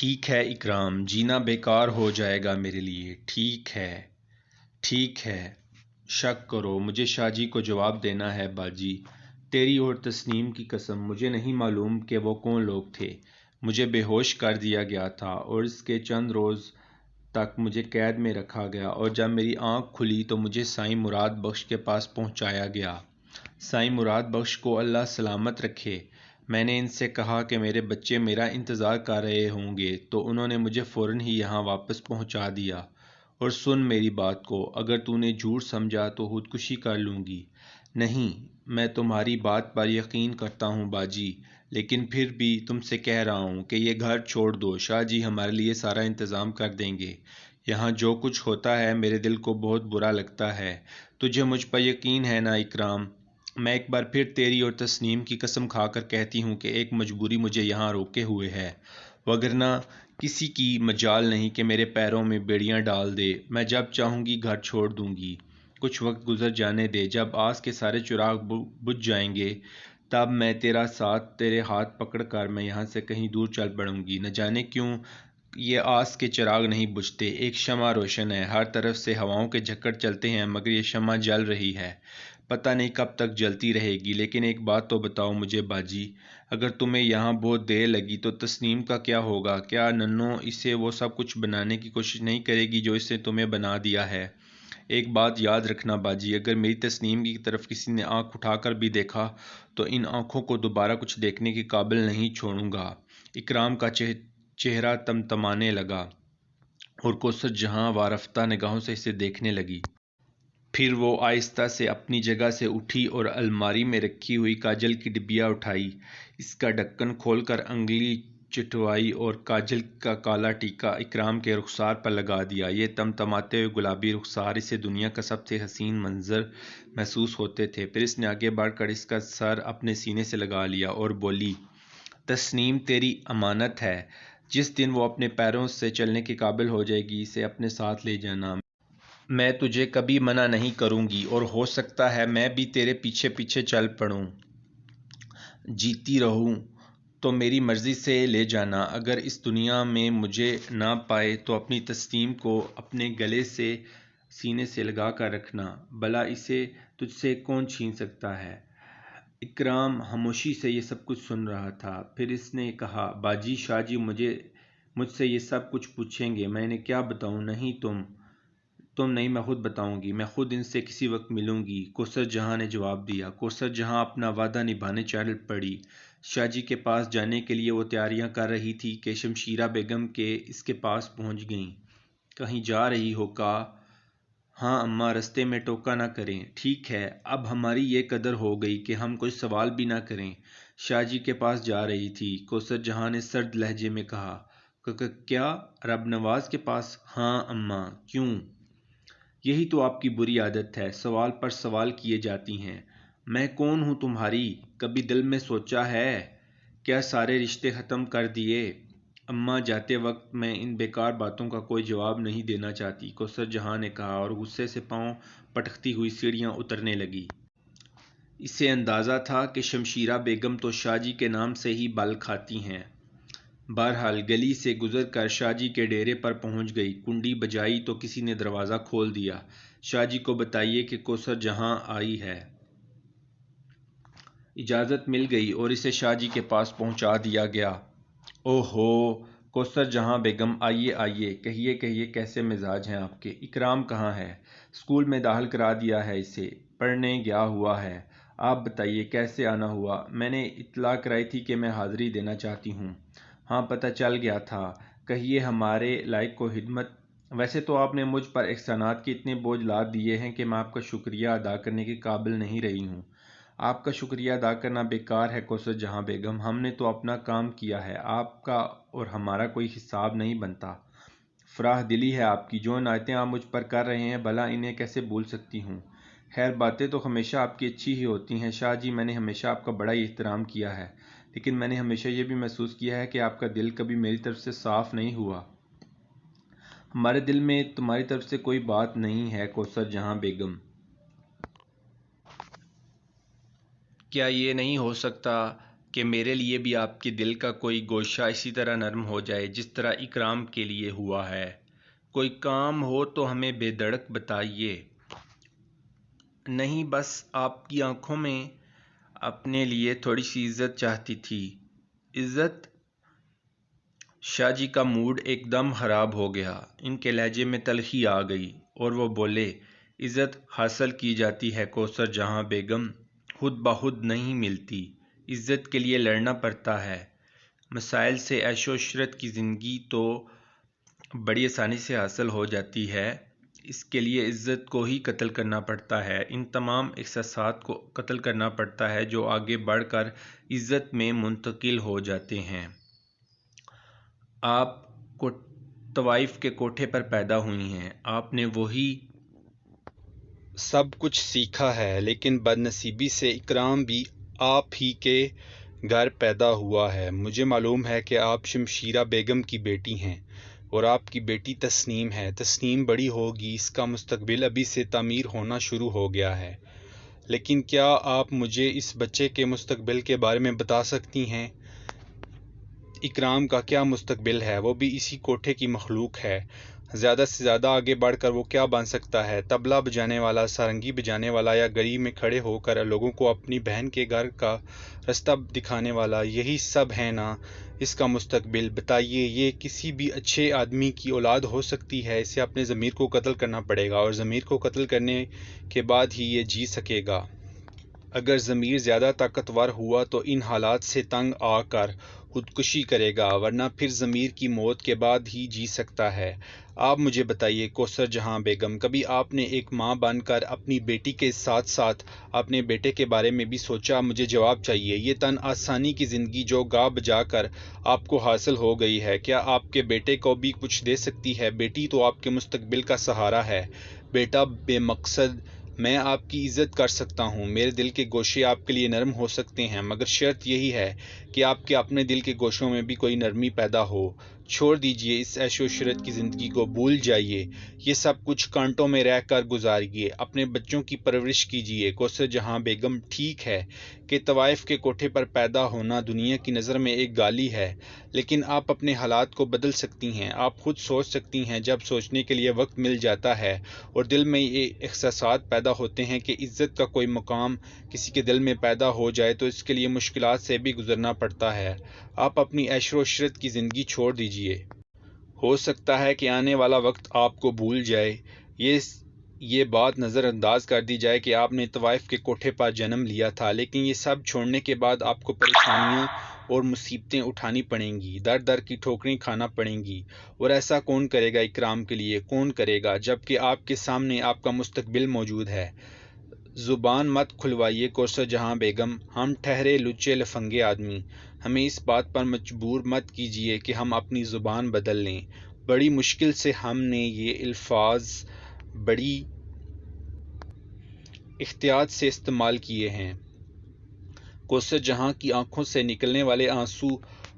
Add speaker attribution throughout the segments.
Speaker 1: ٹھیک ہے اکرام، جینا بیکار ہو جائے گا میرے لیے۔ ٹھیک ہے، شک کرو، مجھے شاہ جی کو جواب دینا ہے باجی۔ تیری اور تسنیم کی قسم، مجھے نہیں معلوم کہ وہ کون لوگ تھے۔ مجھے بے ہوش کر دیا گیا تھا اور اس کے چند روز تک مجھے قید میں رکھا گیا، اور جب میری آنکھ کھلی تو مجھے سائیں مراد بخش کے پاس پہنچایا گیا۔ سائیں مراد بخش کو اللہ سلامت رکھے۔ میں نے ان سے کہا کہ میرے بچے میرا انتظار کر رہے ہوں گے تو انہوں نے مجھے فوراً ہی یہاں واپس پہنچا دیا۔ اور سن میری بات کو، اگر تو نے جھوٹ سمجھا تو خودکشی کر لوں گی۔ نہیں، میں تمہاری بات پر یقین کرتا ہوں باجی، لیکن پھر بھی تم سے کہہ رہا ہوں کہ یہ گھر چھوڑ دو، شاہ جی ہمارے لیے سارا انتظام کر دیں گے۔ یہاں جو کچھ ہوتا ہے میرے دل کو بہت برا لگتا ہے۔ تجھے مجھ پر یقین ہے نا اکرام؟ میں ایک بار پھر تیری اور تسنیم کی قسم کھا کر کہتی ہوں کہ ایک مجبوری مجھے یہاں روکے ہوئے ہے، وگرنہ کسی کی مجال نہیں کہ میرے پیروں میں بیڑیاں ڈال دے۔ میں جب چاہوں گی گھر چھوڑ دوں گی۔ کچھ وقت گزر جانے دے، جب آس کے سارے چراغ بجھ جائیں گے تب میں تیرا ساتھ، تیرے ہاتھ پکڑ کر میں یہاں سے کہیں دور چل پڑوں گی۔ نہ جانے کیوں یہ آس کے چراغ نہیں بجھتے۔ ایک شمع روشن ہے، ہر طرف سے ہواؤں کے جھکڑ چلتے ہیں، مگر یہ شمع جل رہی ہے۔ پتہ نہیں کب تک جلتی رہے گی۔ لیکن ایک بات تو بتاؤ مجھے باجی، اگر تمہیں یہاں بہت دیر لگی تو تسنیم کا کیا ہوگا؟ کیا ننھو اسے وہ سب کچھ بنانے کی کوشش نہیں کرے گی جو اس نے تمہیں بنا دیا ہے؟ ایک بات یاد رکھنا باجی، اگر میری تسنیم کی طرف کسی نے آنکھ اٹھا کر بھی دیکھا تو ان آنکھوں کو دوبارہ کچھ دیکھنے کے قابل نہیں چھوڑوں گا۔ اکرام کا چہرہ تمتمانے لگا اور کوثر جہاں وارفتہ نگاہوں سے اسے دیکھنے لگی۔ پھر وہ آہستہ سے اپنی جگہ سے اٹھی اور الماری میں رکھی ہوئی کاجل کی ڈبیا اٹھائی، اس کا ڈھکن کھول کر انگلی چٹوائی اور کاجل کا کالا ٹیکا اکرام کے رخسار پر لگا دیا۔ یہ تمتماتے ہوئے گلابی رخسار اسے دنیا کا سب سے حسین منظر محسوس ہوتے تھے۔ پھر اس نے آگے بڑھ کر اس کا سر اپنے سینے سے لگا لیا اور بولی، تسنیم تیری امانت ہے، جس دن وہ اپنے پیروں سے چلنے کے قابل ہو جائے گی اسے اپنے ساتھ لے جانا۔ میں تجھے کبھی منع نہیں کروں گی، اور ہو سکتا ہے میں بھی تیرے پیچھے پیچھے چل پڑوں۔ جیتی رہوں تو میری مرضی سے لے جانا۔ اگر اس دنیا میں مجھے نہ پائے تو اپنی تسنیم کو اپنے گلے سے سینے سے لگا کر رکھنا، بھلا اسے تجھ سے کون چھین سکتا ہے؟ اکرام خاموشی سے یہ سب کچھ سن رہا تھا۔ پھر اس نے کہا، باجی شاہ جی مجھ سے یہ سب کچھ پوچھیں گے، میں انہیں کیا بتاؤں؟ نہیں تم نہیں، میں خود بتاؤں گی، میں خود ان سے کسی وقت ملوں گی، کوثر جہاں نے جواب دیا۔ کوثر جہاں اپنا وعدہ نبھانے چل پڑی۔ شاہ جی کے پاس جانے کے لیے وہ تیاریاں کر رہی تھی کہ شمشیرہ بیگم اس کے پاس پہنچ گئیں۔ کہیں جا رہی ہو کا؟ ہاں اماں، رستے میں ٹوکا نہ کریں۔ ٹھیک ہے، اب ہماری یہ قدر ہو گئی کہ ہم کوئی سوال بھی نہ کریں۔ شاہ جی کے پاس جا رہی تھی، کوثر جہاں نے سرد لہجے میں کہا۔ کیا رب نواز کے پاس؟ ہاں اماں۔ کیوں؟ یہی تو آپ کی بری عادت ہے، سوال پر سوال کیے جاتی ہیں۔ میں کون ہوں تمہاری؟ کبھی دل میں سوچا ہے؟ کیا سارے رشتے ختم کر دیے؟ اماں جاتے وقت میں ان بیکار باتوں کا کوئی جواب نہیں دینا چاہتی، کوثر جہاں نے کہا، اور غصے سے پاؤں پٹکتی ہوئی سیڑھیاں اترنے لگی۔ اسے اندازہ تھا کہ شمشیرہ بیگم تو شاہ جی کے نام سے ہی بل کھاتی ہیں۔ بہرحال گلی سے گزر کر شاہ جی کے ڈیرے پر پہنچ گئی۔ کنڈی بجائی تو کسی نے دروازہ کھول دیا۔ شاہ جی کو بتائیے کہ کوثر جہاں آئی ہے۔ اجازت مل گئی اور اسے شاہ جی کے پاس پہنچا دیا گیا۔ اوہ ہو، کوثر جہاں بیگم، آئیے آئیے، کہیے کیسے مزاج ہیں آپ کے؟ اکرام کہاں ہے؟ اسکول میں داخل کرا دیا ہے اسے، پڑھنے گیا ہوا ہے۔ آپ بتائیے کیسے آنا ہوا؟ میں نے اطلاع کرائی تھی کہ میں حاضری دینا چاہتی ہوں۔ ہاں پتہ چل گیا تھا۔ کہیے ہمارے لائق کو خدمت۔ ویسے تو آپ نے مجھ پر احسانات کے اتنے بوجھ لاد دیے ہیں کہ میں آپ کا شکریہ ادا کرنے کے قابل نہیں رہی ہوں۔ آپ کا شکریہ ادا کرنا بیکار ہے کوثر جہاں بیگم، ہم نے تو اپنا کام کیا ہے، آپ کا اور ہمارا کوئی حساب نہیں بنتا۔ فراخ دلی ہے آپ کی، جو عنایتیں آپ مجھ پر کر رہے ہیں بھلا انہیں کیسے بھول سکتی ہوں؟ خیر باتیں تو ہمیشہ آپ کی اچھی ہی ہوتی ہیں شاہ جی، میں نے ہمیشہ آپ کا بڑا ہی احترام کیا ہے، لیکن میں نے ہمیشہ یہ بھی محسوس کیا ہے کہ آپ کا دل کبھی میری طرف سے صاف نہیں ہوا۔ ہمارے دل میں تمہاری طرف سے کوئی بات نہیں ہے کوثر جہاں بیگم۔ کیا یہ نہیں ہو سکتا کہ میرے لیے بھی آپ کے دل کا کوئی گوشہ اسی طرح نرم ہو جائے جس طرح اکرام کے لیے ہوا ہے۔ کوئی کام ہو تو ہمیں بے دھڑک بتائیے۔ نہیں، بس آپ کی آنکھوں میں اپنے لیے تھوڑی سی عزت چاہتی تھی۔ عزت؟ شاہ جی کا موڈ ایک دم خراب ہو گیا۔ ان کے لہجے میں تلخی آ گئی اور وہ بولے، عزت حاصل کی جاتی ہے کوثر جہاں بیگم، خود بخود نہیں ملتی۔ عزت کے لیے لڑنا پڑتا ہے۔ مسائل سے عیش و عشرت کی زندگی تو بڑی آسانی سے حاصل ہو جاتی ہے، اس کے لیے عزت کو ہی قتل کرنا پڑتا ہے، ان تمام احساسات کو قتل کرنا پڑتا ہے جو آگے بڑھ کر عزت میں منتقل ہو جاتے ہیں۔ آپ طوائف کے کوٹھے پر پیدا ہوئی ہیں، آپ نے وہی سب کچھ سیکھا ہے، لیکن بدنصیبی سے اکرام بھی آپ ہی کے گھر پیدا ہوا ہے۔ مجھے معلوم ہے کہ آپ شمشیرہ بیگم کی بیٹی ہیں اور آپ کی بیٹی تسنیم ہے۔ تسنیم بڑی ہوگی، اس کا مستقبل ابھی سے تعمیر ہونا شروع ہو گیا ہے۔ لیکن کیا آپ مجھے اس بچے کے مستقبل کے بارے میں بتا سکتی ہیں؟ اکرام کا کیا مستقبل ہے؟ وہ بھی اسی کوٹھے کی مخلوق ہے۔ زیادہ سے زیادہ آگے بڑھ کر وہ کیا بن سکتا ہے؟ طبلہ بجانے والا، سارنگی بجانے والا یا گلی میں کھڑے ہو کر لوگوں کو اپنی بہن کے گھر کا راستہ دکھانے والا، یہی سب ہے نا اس کا مستقبل؟ بتائیے، یہ کسی بھی اچھے آدمی کی اولاد ہو سکتی ہے؟ اسے اپنے ضمیر کو قتل کرنا پڑے گا اور ضمیر کو قتل کرنے کے بعد ہی یہ جی سکے گا۔ اگر ضمیر زیادہ طاقتور ہوا تو ان حالات سے تنگ آ کر خودکشی کرے گا، ورنہ پھر ضمیر کی موت کے بعد ہی جی سکتا ہے۔ آپ مجھے بتائیے کوثر جہاں بیگم، کبھی آپ نے ایک ماں بن کر اپنی بیٹی کے ساتھ ساتھ اپنے بیٹے کے بارے میں بھی سوچا؟ مجھے جواب چاہیے۔ یہ تن آسانی کی زندگی جو گا بجا کر آپ کو حاصل ہو گئی ہے، کیا آپ کے بیٹے کو بھی کچھ دے سکتی ہے؟ بیٹی تو آپ کے مستقبل کا سہارا ہے۔ بیٹا بے مقصد، میں آپ کی عزت کر سکتا ہوں، میرے دل کے گوشے آپ کے لیے نرم ہو سکتے ہیں، مگر شرط یہی ہے کہ آپ کے اپنے دل کے گوشوں میں بھی کوئی نرمی پیدا ہو۔ چھوڑ دیجئے اس عیش و عشرت کی زندگی کو، بھول جائیے یہ سب کچھ، کانٹوں میں رہ کر گزاریے، اپنے بچوں کی پرورش کیجئے۔ کوثر جہاں بیگم، ٹھیک ہے کہ طوائف کے کوٹھے پر پیدا ہونا دنیا کی نظر میں ایک گالی ہے، لیکن آپ اپنے حالات کو بدل سکتی ہیں۔ آپ خود سوچ سکتی ہیں، جب سوچنے کے لیے وقت مل جاتا ہے اور دل میں یہ احساسات پیدا ہوتے ہیں کہ عزت کا کوئی مقام کسی کے دل میں پیدا ہو جائے تو اس کے لیے مشکلات سے بھی گزرنا پڑتا ہے۔ آپ اپنی عیش و عشرت کی زندگی چھوڑ دیجئے۔ ہو سکتا ہے کہ آنے والا وقت آپ کو بھول جائے، یہ بات نظر انداز کر دی جائے کہ آپ نے طوائف کے کوٹھے پر جنم لیا تھا، لیکن یہ سب چھوڑنے کے بعد آپ کو پریشانیاں اور مصیبتیں اٹھانی پڑیں گی، در در کی ٹھوکریں کھانا پڑیں گی، اور ایسا کون کرے گا اکرام کے لیے؟ کون کرے گا جبکہ آپ کے سامنے آپ کا مستقبل موجود ہے؟ زبان مت کھلوائیے کوثر جہاں بیگم، ہم ٹھہرے لچے لفنگے آدمی، ہمیں اس بات پر مجبور مت کیجیے کہ ہم اپنی زبان بدل لیں۔ بڑی مشکل سے ہم نے یہ الفاظ بڑی احتیاط سے استعمال کیے ہیں۔ کوثر جہاں کی آنکھوں سے نکلنے والے آنسو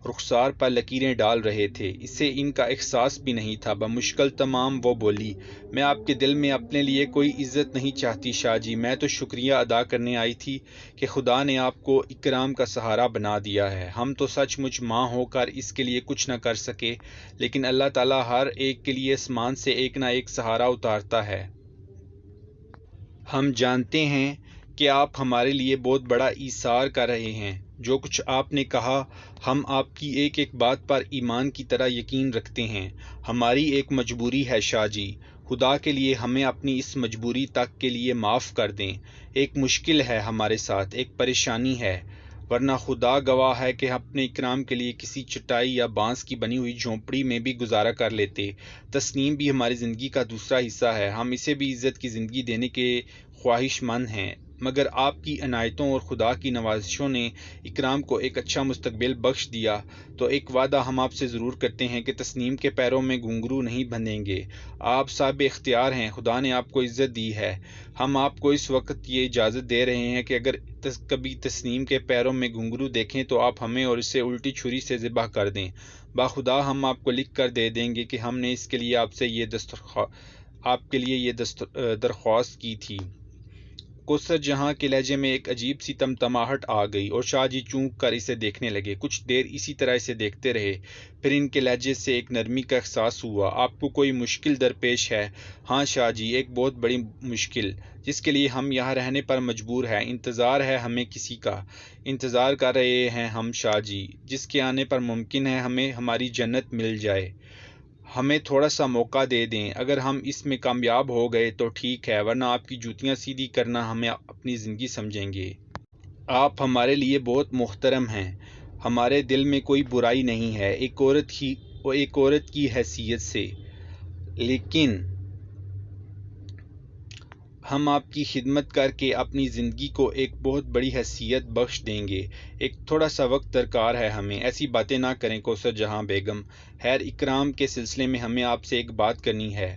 Speaker 1: رخسار پر لکیریں ڈال رہے تھے، اسے ان کا احساس بھی نہیں تھا۔ بمشکل تمام وہ بولی، میں آپ کے دل میں اپنے لیے کوئی عزت نہیں چاہتی شاہ جی، میں تو شکریہ ادا کرنے آئی تھی کہ خدا نے آپ کو اکرام کا سہارا بنا دیا ہے۔ ہم تو سچ مچ ماں ہو کر اس کے لیے کچھ نہ کر سکے، لیکن اللہ تعالیٰ ہر ایک کے لیے آسمان سے ایک نہ ایک سہارا اتارتا ہے۔ ہم جانتے ہیں کہ آپ ہمارے لیے بہت بڑا ایثار کر رہے ہیں۔ جو کچھ آپ نے کہا، ہم آپ کی ایک ایک بات پر ایمان کی طرح یقین رکھتے ہیں۔ ہماری ایک مجبوری ہے شاہ جی، خدا کے لیے ہمیں اپنی اس مجبوری تک کے لیے معاف کر دیں۔ ایک مشکل ہے ہمارے ساتھ، ایک پریشانی ہے، ورنہ خدا گواہ ہے کہ اپنے اکرام کے لیے کسی چٹائی یا بانس کی بنی ہوئی جھونپڑی میں بھی گزارا کر لیتے۔ تسنیم بھی ہماری زندگی کا دوسرا حصہ ہے، ہم اسے بھی عزت کی زندگی دینے کے خواہش مند ہیں، مگر آپ کی عنایتوں اور خدا کی نوازشوں نے اکرام کو ایک اچھا مستقبل بخش دیا، تو ایک وعدہ ہم آپ سے ضرور کرتے ہیں کہ تسنیم کے پیروں میں گھنگرو نہیں بندھیں گے۔ آپ صاحب اختیار ہیں، خدا نے آپ کو عزت دی ہے، ہم آپ کو اس وقت یہ اجازت دے رہے ہیں کہ اگر کبھی تسنیم کے پیروں میں گھنگرو دیکھیں تو آپ ہمیں اور اسے الٹی چھری سے ذبح کر دیں۔ باخدا ہم آپ کو لکھ کر دے دیں گے کہ ہم نے اس کے لیے آپ کے لیے یہ درخواست کی تھی۔
Speaker 2: کوثر جہاں کے لہجے میں ایک عجیب سی تمتماہٹ آ گئی اور شاہ جی چونک کر اسے دیکھنے لگے۔ کچھ دیر اسی طرح اسے دیکھتے رہے، پھر ان کے لہجے سے ایک نرمی کا احساس ہوا۔ آپ کو کوئی مشکل درپیش ہے؟ ہاں شاہ جی، ایک بہت بڑی مشکل، جس کے لیے ہم یہاں رہنے پر مجبور ہیں۔ انتظار ہے ہمیں کسی کا، انتظار کر رہے ہیں ہم شاہ جی، جس کے آنے پر ممکن ہے ہمیں ہماری جنت مل جائے۔ ہمیں تھوڑا سا موقع دے دیں، اگر ہم اس میں کامیاب ہو گئے تو ٹھیک ہے، ورنہ آپ کی جوتیاں سیدھی کرنا ہمیں اپنی زندگی سمجھیں گے۔ آپ ہمارے لیے بہت محترم ہیں، ہمارے دل میں کوئی برائی نہیں ہے ایک عورت کی حیثیت سے، لیکن ہم آپ کی خدمت کر کے اپنی زندگی کو ایک بہت بڑی حیثیت بخش دیں گے۔ ایک تھوڑا سا وقت درکار ہے ہمیں۔ ایسی باتیں نہ کریں کوثر جہاں بیگم، خیر اکرام کے سلسلے میں ہمیں آپ سے ایک بات کرنی ہے۔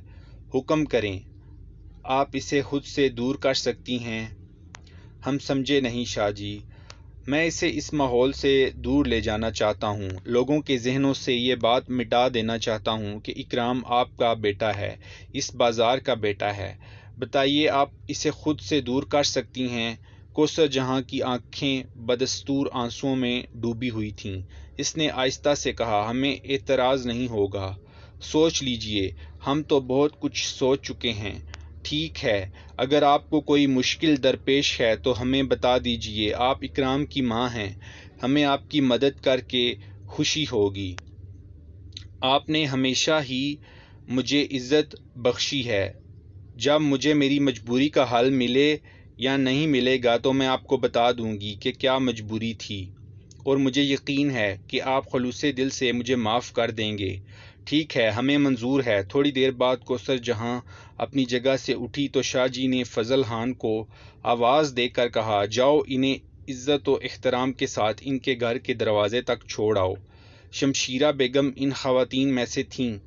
Speaker 2: حکم کریں، آپ اسے خود سے دور کر سکتی ہیں؟ ہم سمجھے نہیں شاہ جی، میں اسے اس ماحول سے دور لے جانا چاہتا ہوں، لوگوں کے ذہنوں سے یہ بات مٹا دینا چاہتا ہوں کہ اکرام آپ کا بیٹا ہے، اس بازار کا بیٹا ہے۔ بتائیے، آپ اسے خود سے دور کر سکتی ہیں؟ کوثر جہاں کی آنکھیں بدستور آنسوؤں میں ڈوبی ہوئی تھیں۔ اس نے آہستہ سے کہا، ہمیں اعتراض نہیں ہوگا۔ سوچ لیجئے، ہم تو بہت کچھ سوچ چکے ہیں۔ ٹھیک ہے، اگر آپ کو کوئی مشکل درپیش ہے تو ہمیں بتا دیجئے، آپ اکرام کی ماں ہیں، ہمیں آپ کی مدد کر کے خوشی ہوگی۔ آپ نے ہمیشہ ہی مجھے عزت بخشی ہے۔ جب مجھے میری مجبوری کا حل ملے یا نہیں ملے گا تو میں آپ کو بتا دوں گی کہ کیا مجبوری تھی، اور مجھے یقین ہے کہ آپ خلوص دل سے مجھے معاف کر دیں گے۔ ٹھیک ہے، ہمیں منظور ہے۔ تھوڑی دیر بعد کوثر جہاں اپنی جگہ سے اٹھی تو شاہ جی نے فضل خان کو آواز دے کر کہا، جاؤ انہیں عزت و احترام کے ساتھ ان کے گھر کے دروازے تک چھوڑ آؤ۔ شمشیرہ بیگم ان خواتین میں سے تھیں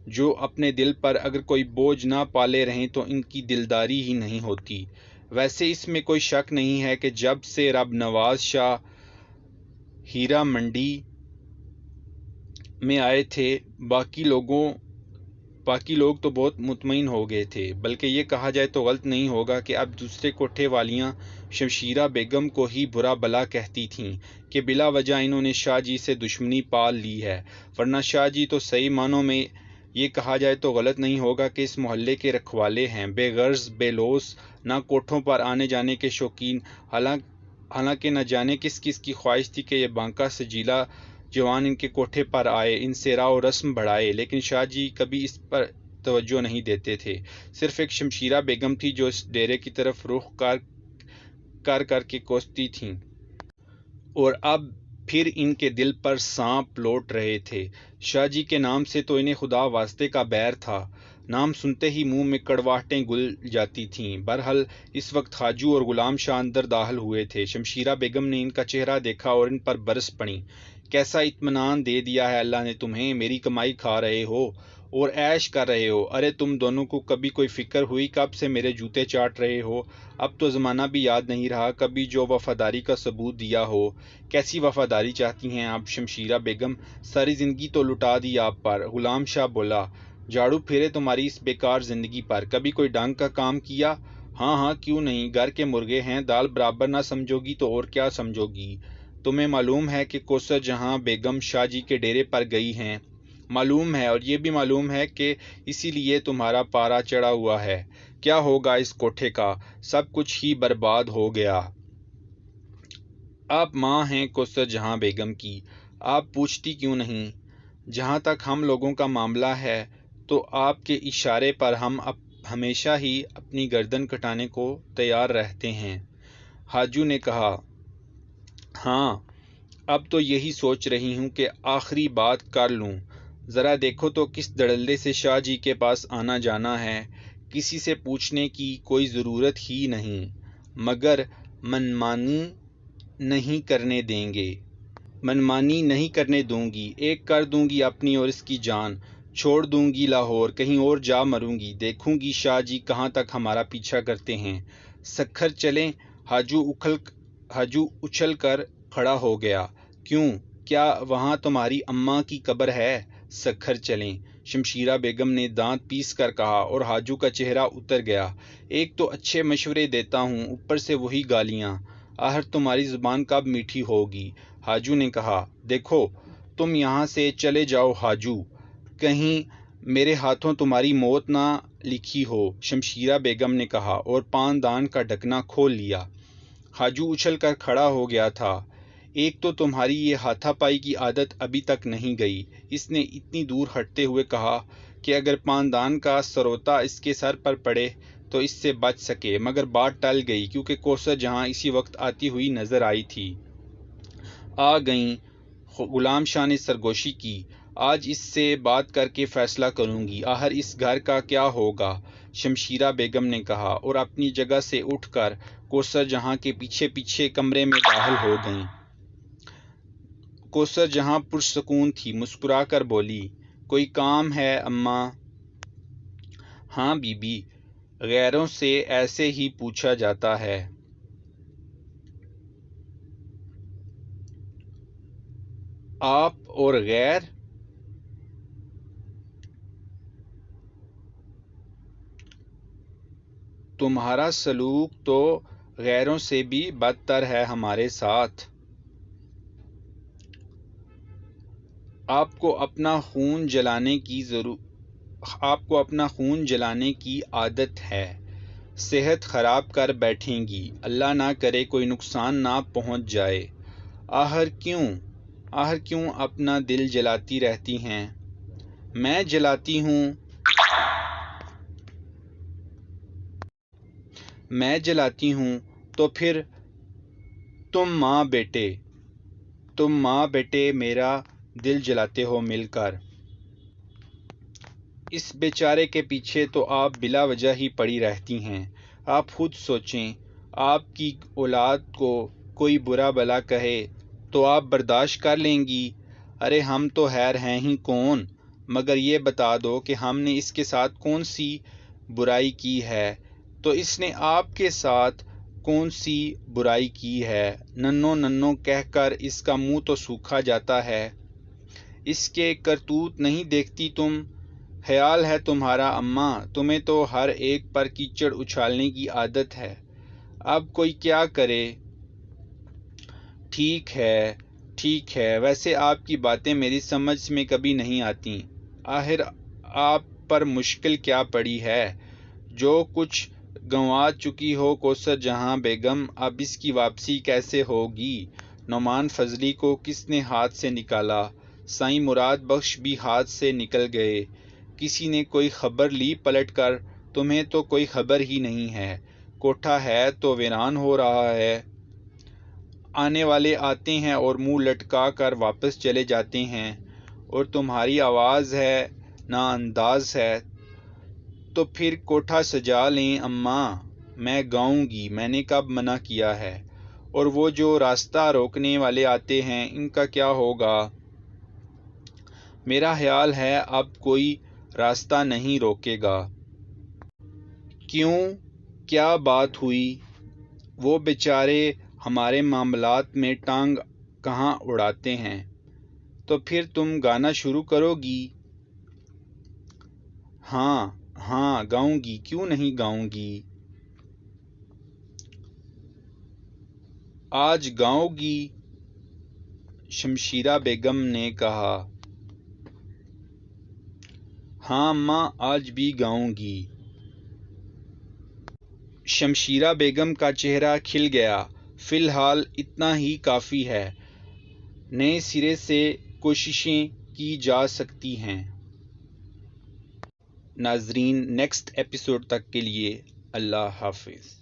Speaker 2: جو اپنے دل پر اگر کوئی بوجھ نہ پالے رہیں تو ان کی دلداری ہی نہیں ہوتی۔ ویسے اس میں کوئی شک نہیں ہے کہ جب سے رب نواز شاہ ہیرا منڈی میں آئے تھے، باقی لوگ تو بہت مطمئن ہو گئے تھے، بلکہ یہ کہا جائے تو غلط نہیں ہوگا کہ اب دوسرے کوٹھے والیاں شمشیرہ بیگم کو ہی برا بلا کہتی تھیں کہ بلا وجہ انہوں نے شاہ جی سے دشمنی پال لی ہے، ورنہ شاہ جی تو صحیح معنوں میں یہ کہا جائے تو غلط نہیں ہوگا کہ اس محلے کے رکھوالے ہیں، بے غرض بے لوث، نہ کوٹھوں پر آنے جانے کے شوقین، حالانکہ نہ جانے کس کس کی خواہش تھی کہ یہ بانکا سجیلا جوان ان کے کوٹھے پر آئے، ان سے راہ و رسم بڑھائے، لیکن شاہ جی کبھی اس پر توجہ نہیں دیتے تھے۔ صرف ایک شمشیرہ بیگم تھی جو اس ڈیرے کی طرف رخ کر کے کوستی تھیں، اور اب پھر ان کے دل پر سانپ لوٹ رہے تھے۔ شاہ جی کے نام سے تو انہیں خدا واسطے کا بیر تھا، نام سنتے ہی منہ میں کڑواہٹیں گل جاتی تھیں۔ بہرحال اس وقت خواجو اور غلام شاہ اندر داخل ہوئے تھے۔ شمشیرہ بیگم نے ان کا چہرہ دیکھا اور ان پر برس پڑیں۔ کیسا اطمینان دے دیا ہے اللہ نے تمہیں، میری کمائی کھا رہے ہو اور عیش کر رہے ہو۔ ارے تم دونوں کو کبھی کوئی فکر ہوئی کب سے میرے جوتے چاٹ رہے ہو؟ اب تو زمانہ بھی یاد نہیں رہا کبھی جو وفاداری کا ثبوت دیا ہو۔ کیسی وفاداری چاہتی ہیں آپ شمشیرہ بیگم؟ ساری زندگی تو لٹا دی آپ پر۔ غلام شاہ بولا، جھاڑو پھیرے تمہاری اس بیکار زندگی پر، کبھی کوئی ڈنگ کا کام کیا؟ ہاں کیوں نہیں، گھر کے مرغے ہیں، دال برابر نہ سمجھو گی تو اور کیا سمجھو گی؟ تمہیں معلوم ہے کہ کوثر جہاں بیگم شاہ جی کے ڈیرے پر گئی ہیں؟ معلوم ہے، اور یہ بھی معلوم ہے کہ اسی لیے تمہارا پارا چڑھا ہوا ہے۔ کیا ہوگا اس کوٹھے کا؟ سب کچھ ہی برباد ہو گیا۔ آپ ماں ہیں کوثر جہاں بیگم کی، آپ پوچھتی کیوں نہیں؟ جہاں تک ہم لوگوں کا معاملہ ہے تو آپ کے اشارے پر ہم ہمیشہ ہی اپنی گردن کٹانے کو تیار رہتے ہیں۔ حاجو نے کہا، ہاں اب تو یہی سوچ رہی ہوں کہ آخری بات کر لوں، ذرا دیکھو تو کس دھڑلے سے شاہ جی کے پاس آنا جانا ہے، کسی سے پوچھنے کی کوئی ضرورت ہی نہیں، مگر منمانی نہیں کرنے دیں گے، منمانی نہیں کرنے دوں گی، ایک کر دوں گی اپنی اور اس کی جان، چھوڑ دوں گی لاہور، کہیں اور جا مروں گی، دیکھوں گی شاہ جی کہاں تک ہمارا پیچھا کرتے ہیں۔ سکھر چلیں؟ حاجو اچھل کر کھڑا ہو گیا۔ کیوں، کیا وہاں تمہاری اماں کی قبر ہے؟ سکھر چلیں؟ شمشیرہ بیگم نے دانت پیس کر کہا اور حاجو کا چہرہ اتر گیا۔ ایک تو اچھے مشورے دیتا ہوں، اوپر سے وہی گالیاں، آخر تمہاری زبان کب میٹھی ہوگی؟ حاجو نے کہا۔ دیکھو تم یہاں سے چلے جاؤ حاجو، کہیں میرے ہاتھوں تمہاری موت نہ لکھی ہو، شمشیرہ بیگم نے کہا اور پان دان کا ڈھکنا کھول لیا۔ حاجو اچھل کر کھڑا ہو گیا تھا۔ ایک تو تمہاری یہ ہاتھا پائی کی عادت ابھی تک نہیں گئی، اس نے اتنی دور ہٹتے ہوئے کہا کہ اگر پاندان کا سروتا اس کے سر پر پڑے تو اس سے بچ سکے، مگر بات ٹل گئی کیونکہ کوثر جہاں اسی وقت آتی ہوئی نظر آئی تھی۔ آ گئیں۔ غلام شاہ نے سرگوشی کی۔ آج اس سے بات کر کے فیصلہ کروں گی، آخر اس گھر کا کیا ہوگا، شمشیرہ بیگم نے کہا اور اپنی جگہ سے اٹھ کر کوثر جہاں کے پیچھے پیچھے کمرے میں داخل ہو گئیں۔ کوثر جہاں پرسکون تھی، مسکرا کر بولی، کوئی کام ہے اماں؟ ہاں بی بی، غیروں سے ایسے ہی پوچھا جاتا ہے۔ آپ اور غیر؟ تمہارا سلوک تو غیروں سے بھی بدتر ہے ہمارے ساتھ۔ آپ کو اپنا خون جلانے کی عادت ہے، صحت خراب کر بیٹھیں گی، اللہ نہ کرے کوئی نقصان نہ پہنچ جائے۔ آخر کیوں اپنا دل جلاتی رہتی ہیں؟ میں جلاتی ہوں تو پھر تم ماں بیٹے میرا دل جلاتے ہو مل کر۔ اس بیچارے کے پیچھے تو آپ بلا وجہ ہی پڑی رہتی ہیں۔ آپ خود سوچیں، آپ کی اولاد کو کوئی برا بھلا کہے تو آپ برداشت کر لیں گی؟ ارے ہم تو خیر ہیں ہی کون، مگر یہ بتا دو کہ ہم نے اس کے ساتھ کون سی برائی کی ہے؟ تو اس نے آپ کے ساتھ کون سی برائی کی ہے؟ ننو کہہ کر اس کا منہ تو سوکھا جاتا ہے۔ اس کے کرتوت نہیں دیکھتی تم؟ خیال ہے تمہارا اماں، تمہیں تو ہر ایک پر کیچڑ اچھالنے کی عادت ہے، اب کوئی کیا کرے؟ ٹھیک ہے، ویسے آپ کی باتیں میری سمجھ میں کبھی نہیں آتی، آخر آپ پر مشکل کیا پڑی ہے؟ جو کچھ گنوا چکی ہو کوثر جہاں بیگم، اب اس کی واپسی کیسے ہوگی؟ نعمان فضلی کو کس نے ہاتھ سے نکالا؟ سائیں مراد بخش بھی ہاتھ سے نکل گئے۔ کسی نے کوئی خبر لی پلٹ کر؟ تمہیں تو کوئی خبر ہی نہیں ہے، کوٹھا ہے تو ویران ہو رہا ہے، آنے والے آتے ہیں اور منہ لٹکا کر واپس چلے جاتے ہیں، اور تمہاری آواز ہے نہ انداز ہے، تو پھر کوٹھا سجا لیں اماں، میں گاؤں گی، میں نے کب منع کیا ہے؟ اور وہ جو راستہ روکنے والے آتے ہیں ان کا کیا ہوگا؟ میرا خیال ہے اب کوئی راستہ نہیں روکے گا۔ کیوں؟ کیا بات ہوئی؟ وہ بیچارے ہمارے معاملات میں ٹانگ کہاں اڑاتے ہیں؟ تو پھر تم گانا شروع کرو گی؟ ہاں گاؤں گی، کیوں نہیں گاؤں گی؟ آج گاؤں گی؟ شمشیرہ بیگم نے کہا۔ ہاں ماں، آج بھی گاؤں گی۔ شمشیرہ بیگم کا چہرہ کھل گیا۔ فی الحال اتنا ہی کافی ہے، نئے سرے سے کوششیں کی جا سکتی ہیں۔ ناظرین، نیکسٹ ایپیسوڈ تک کے لیے اللہ حافظ۔